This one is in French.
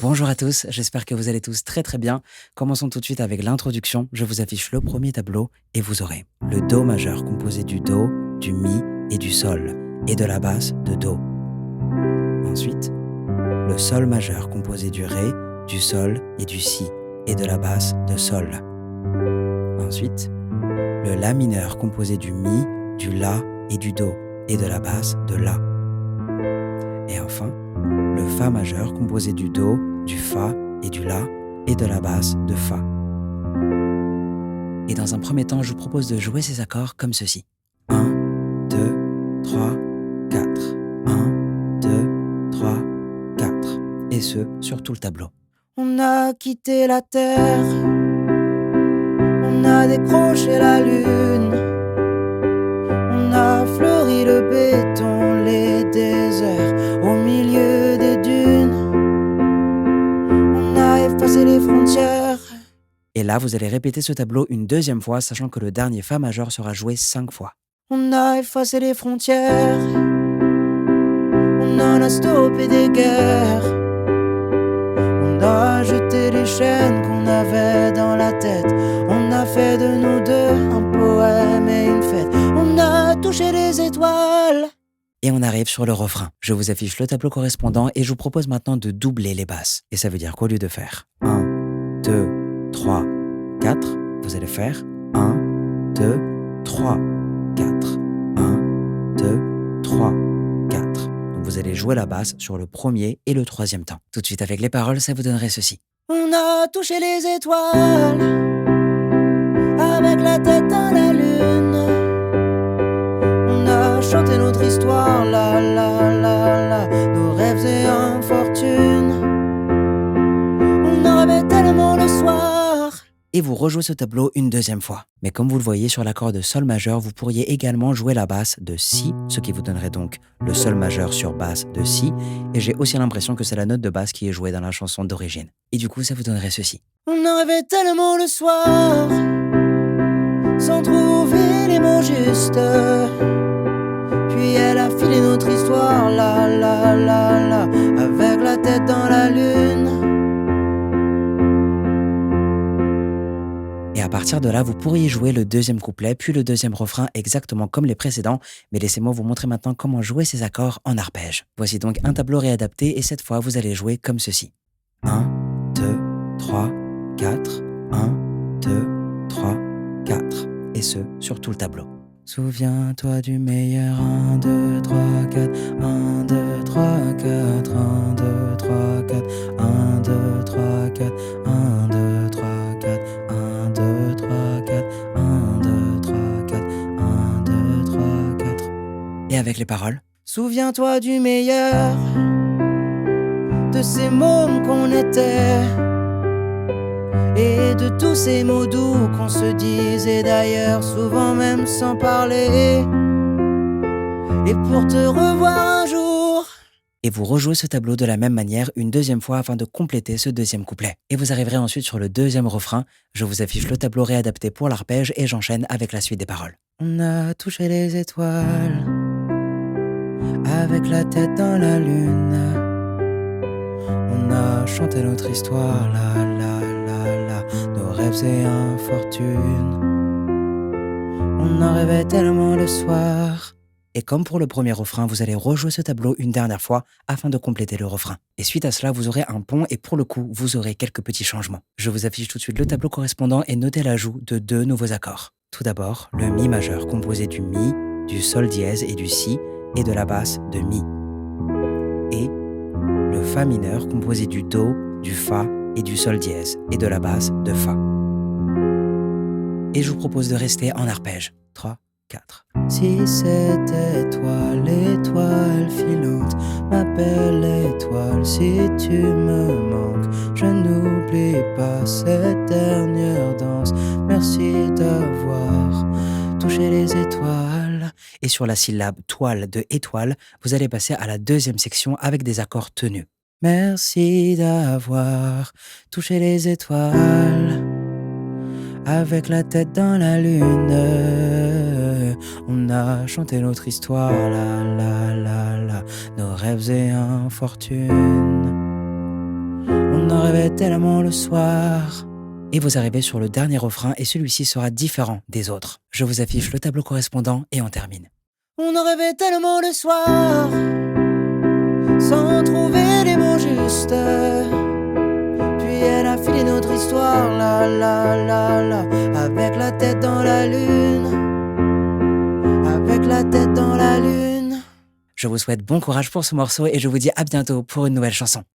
Bonjour à tous, j'espère que vous allez tous très très bien. Commençons tout de suite avec l'introduction. Je vous affiche le premier tableau et vous aurez le Do majeur composé du Do, du Mi et du Sol, et de la basse de Do. Ensuite, le Sol majeur composé du Ré, du Sol et du Si, et de la basse de Sol. Ensuite, le La mineur composé du Mi, du La et du Do, et de la basse de La. Et enfin, le Fa majeur composé du Do, du Fa et du La, et de la basse de Fa. Et dans un premier temps, je vous propose de jouer ces accords comme ceci. 1, 2, 3, 4. 1, 2, 3, 4. Et ce, sur tout le tableau. On a quitté la terre, on a décroché la lune, on a fleuri le béton, les déserts au milieu des dunes, on a effacé les frontières. Et là, vous allez répéter ce tableau une deuxième fois, sachant que le dernier Fa majeur sera joué 5 fois. On a effacé les frontières, on en a stoppé des guerres, on a jeté les chaînes qu'on avait dans la tête, on a fait de nous deux un poème et une fête, on a touché les étoiles. Et on arrive sur le refrain. Je vous affiche le tableau correspondant et je vous propose maintenant de doubler les basses. Et ça veut dire qu'au lieu de faire 1, 2, 3, 4, vous allez faire 1, 2, 3, 4. 1, 2, 3, 4. Donc vous allez jouer la basse sur le premier et le troisième temps. Tout de suite avec les paroles, ça vous donnerait ceci. On a touché les étoiles avec la tête dans la lune. On a chanté notre histoire, la la la la, nos rêves et infortunes. On en rêvait tellement le soir. Et vous rejouez ce tableau une deuxième fois. Mais comme vous le voyez sur l'accord de Sol majeur, vous pourriez également jouer la basse de Si, ce qui vous donnerait donc le Sol majeur sur basse de Si. Et j'ai aussi l'impression que c'est la note de basse qui est jouée dans la chanson d'origine. Et du coup, ça vous donnerait ceci. On en rêvait tellement le soir, sans trouver les mots justes. Puis elle a filé notre histoire, la la la la, avec la tête dans la lune. Et à partir de là, vous pourriez jouer le deuxième couplet, puis le deuxième refrain exactement comme les précédents. Mais laissez-moi vous montrer maintenant comment jouer ces accords en arpège. Voici donc un tableau réadapté et cette fois, vous allez jouer comme ceci. 1, 2, 3, 4. 1, 2, 3, 4. Et ce, sur tout le tableau. Souviens-toi du meilleur 1, 2, 3, 4. 1, 2, 3, 4. 1, 2, 3, 4. 1, 2, 3, 4. 1, 2, 3, 4. 1, 2, 3, 4. 1, 2, 3, 4. 1, 2, 3, 4. Et avec les paroles. Souviens-toi du meilleur, de ces mômes qu'on était, et de tous ces mots doux qu'on se disait d'ailleurs, souvent même sans parler. Et pour te revoir un jour. Et vous rejouez ce tableau de la même manière une deuxième fois afin de compléter ce deuxième couplet. Et vous arriverez ensuite sur le deuxième refrain. Je vous affiche le tableau réadapté pour l'arpège et j'enchaîne avec la suite des paroles. On a touché les étoiles avec la tête dans la lune. On a chanté notre histoire, la la la la, nos rêves et infortunes. On en rêvait tellement le soir. Et comme pour le premier refrain, vous allez rejouer ce tableau une dernière fois afin de compléter le refrain. Et suite à cela, vous aurez un pont et pour le coup, vous aurez quelques petits changements. Je vous affiche tout de suite le tableau correspondant et notez l'ajout de 2 nouveaux accords. Tout d'abord, le Mi majeur composé du Mi, du Sol dièse et du Si et de la basse de Mi. Et le Fa mineur composé du Do, du Fa et du Sol dièse et de la basse de Fa. Et je vous propose de rester en arpège. 3, 4. Si c'était toi, l'étoile filante, ma belle étoile, si tu me manques, je n'oublie pas cette dernière danse. Merci d'avoir touché les étoiles. Et sur la syllabe toile de étoile, vous allez passer à la deuxième section avec des accords tenus. Merci d'avoir touché les étoiles avec la tête dans la lune. On a chanté notre histoire, la la la la, nos rêves et infortunes. On rêvait tellement le soir. Et vous arrivez sur le dernier refrain et celui-ci sera différent des autres. Je vous affiche le tableau correspondant et on termine. On en rêvait tellement le soir, sans trouver les mots justes. Puis elle a filé notre histoire, la la la la, avec la tête dans la lune, avec la tête dans la lune. Je vous souhaite bon courage pour ce morceau et je vous dis à bientôt pour une nouvelle chanson.